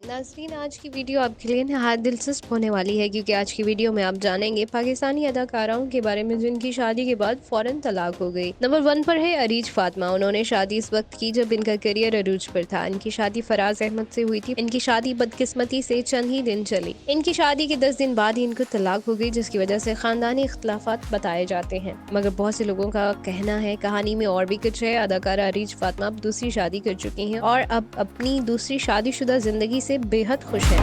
नाज़रीन, आज की वीडियो आपके लिए नहायत दिलचस्प होने वाली है क्योंकि आज की वीडियो में आप जानेंगे पाकिस्तानी अदाकाराओं के बारे में जिनकी शादी के बाद फौरन तलाक हो गई। नंबर 1 पर है अरीज फातिमा। उन्होंने शादी इस वक्त की जब इनका करियर अरूज पर था। इनकी शादी फराज अहमद से हुई थी। इनकी शादी बदकिस्मती से चंद ही दिन चली। इनकी शादी के 10 दिन बाद ही इनको तलाक हो गई, जिसकी वजह से खानदानी इख्तलाफात बताए जाते हैं। मगर बहुत से लोगों का कहना है कहानी में और भी कुछ है। अदाकारा अरीज फातिमा अब दूसरी शादी कर चुकी हैं और अब अपनी दूसरी शादीशुदा जिंदगी से बेहद खुश है।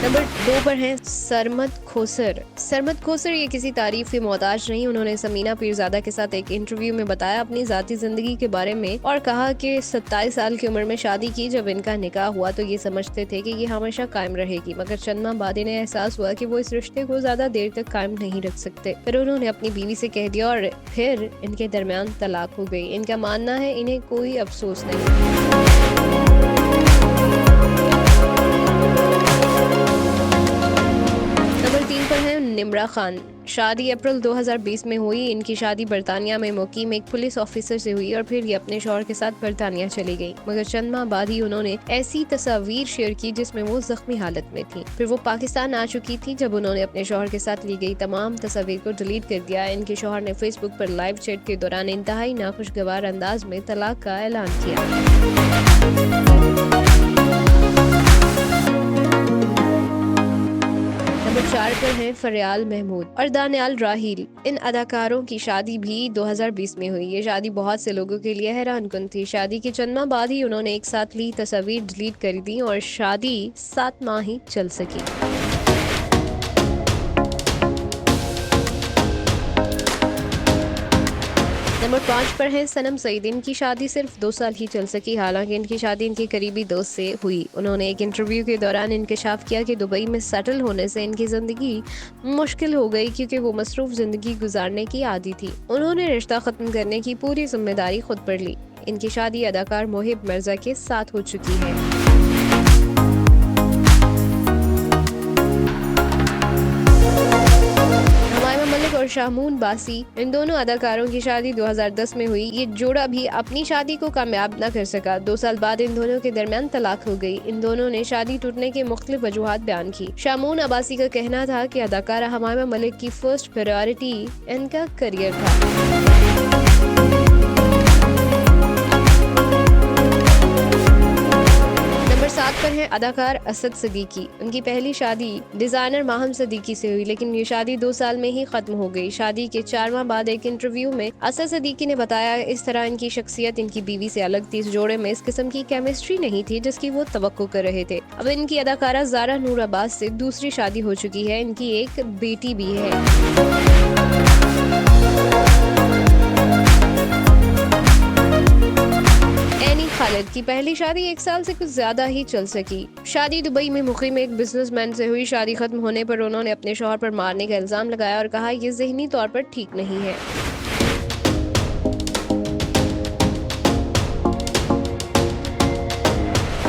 नंबर 2 पर हैं सरमद खोसर। सरमद खोसर ये किसी तारीफ के मोहताज नहीं। उन्होंने समीना पीरजादा के साथ एक इंटरव्यू में बताया अपनी जाती जिंदगी के बारे में और कहा कि 27 साल की उम्र में शादी की। जब इनका निकाह हुआ तो ये समझते थे कि ये हमेशा कायम रहेगी, मगर चंद माह बाद इन्हें एहसास हुआ कि वो इस रिश्ते को ज्यादा देर तक कायम नहीं रख सकते। फिर उन्होंने अपनी बीवी से कह दिया और फिर इनके दरमियान तलाक हो गई। इनका मानना है इन्हें कोई अफसोस नहीं। नंबर 3 पर है निम्रा खान। शादी अप्रैल 2020 में हुई। इनकी शादी बरतानिया में मुकीम एक पुलिस ऑफिसर से हुई और फिर ये अपने शौहर के साथ बरतानिया चली गई। मगर चंद माह बाद ही उन्होंने ऐसी तस्वीर शेयर की जिसमें वो जख्मी हालत में थी। फिर वो पाकिस्तान आ चुकी थी जब उन्होंने अपने शौहर के साथ ली गई तमाम तस्वीर को डिलीट कर दिया। इनके शौहर ने फेसबुक पर लाइव चैट के दौरान इंतहाई नाखुशगवार अंदाज में तलाक का ऐलान किया। नंबर 4 पर हैं फरियाल महमूद और दानियाल राहील। इन अदाकारों की शादी भी 2020 में हुई। ये शादी बहुत से लोगों के लिए हैरान कुन थी। शादी के चंद माह बाद ही उन्होंने एक साथ ली तस्वीर डिलीट कर दी और शादी 7 माह ही चल सकी। नंबर 5 पर है सनम सईद। इनकी शादी सिर्फ 2 साल ही चल सकी। हालांकि इनकी शादी इनके करीबी दोस्त से हुई। उन्होंने एक इंटरव्यू के दौरान इंकशाफ किया कि दुबई में सेटल होने से इनकी जिंदगी मुश्किल हो गई क्योंकि वो मसरूफ जिंदगी गुजारने की आदी थी। उन्होंने रिश्ता खत्म करने की पूरी जिम्मेदारी खुद पर ली। इनकी शादी अदाकार मोहिब मिर्जा के साथ हो चुकी है। और शामून बासी, इन दोनों अदाकारों की शादी 2010 में हुई। ये जोड़ा भी अपनी शादी को कामयाब न कर सका। 2 साल बाद इन दोनों के दरमियान तलाक हो गई। इन दोनों ने शादी टूटने के मुख्तलिफ वजूहात बयान की। शामून अब्बासी का कहना था कि अदाकारा हमामा मलिक की फर्स्ट प्रायोरिटी इनका करियर था। 7 पर है अदाकार असद सदीकी। उनकी पहली शादी डिजाइनर माहम सदीकी से हुई, लेकिन ये शादी 2 साल में ही खत्म हो गई। शादी के 4 माह बाद एक इंटरव्यू में असद सदीकी ने बताया इस तरह इनकी शख्सियत इनकी बीवी से अलग थी। इस जोड़े में इस किस्म की केमिस्ट्री नहीं थी जिसकी वो तवक्को कर रहे थे। अब इनकी अदाकारा ज़ारा नूर अब्बास से दूसरी शादी हो चुकी है। इनकी एक बेटी भी है। खालिद की पहली शादी 1 साल से कुछ ज्यादा ही चल सकी। शादी दुबई में मुकीम एक बिजनेसमैन से हुई। शादी खत्म होने पर उन्होंने अपने शौहर पर मारने का इल्जाम लगाया और कहा यह ज़हनी तौर पर ठीक नहीं है।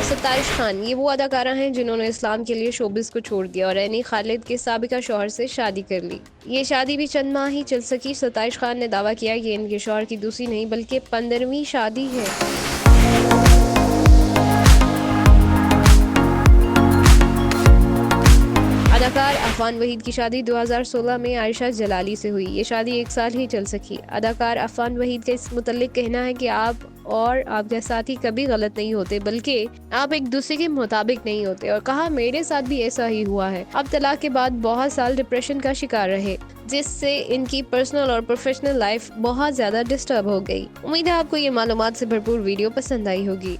सत्तारिश खान, ये वो अदाकारा हैं जिन्होंने इस्लाम के लिए शोबिस को छोड़ दिया और एनी खालिद के साबिका शौहर से शादी कर ली। ये शादी भी चंद माह ही चल सकी। सत्तारिश खान ने दावा किया कि इनके शौहर की दूसरी नहीं बल्कि 15वीं शादी है। अदाकार अफान वहीद की शादी 2016 में आयशा जलाली से हुई। ये शादी 1 साल ही चल सकी। अदाकार अफान वहीद का इस मुतल्लिक कहना है कि आप और आपके साथी कभी गलत नहीं होते, बल्कि आप एक दूसरे के मुताबिक नहीं होते, और कहा मेरे साथ भी ऐसा ही हुआ है। अब तलाक के बाद बहुत साल डिप्रेशन का शिकार रहे, जिससे इनकी पर्सनल और प्रोफेशनल लाइफ बहुत ज्यादा डिस्टर्ब हो गई। उम्मीद है आपको ये मालूमात से भरपूर वीडियो पसंद आई होगी।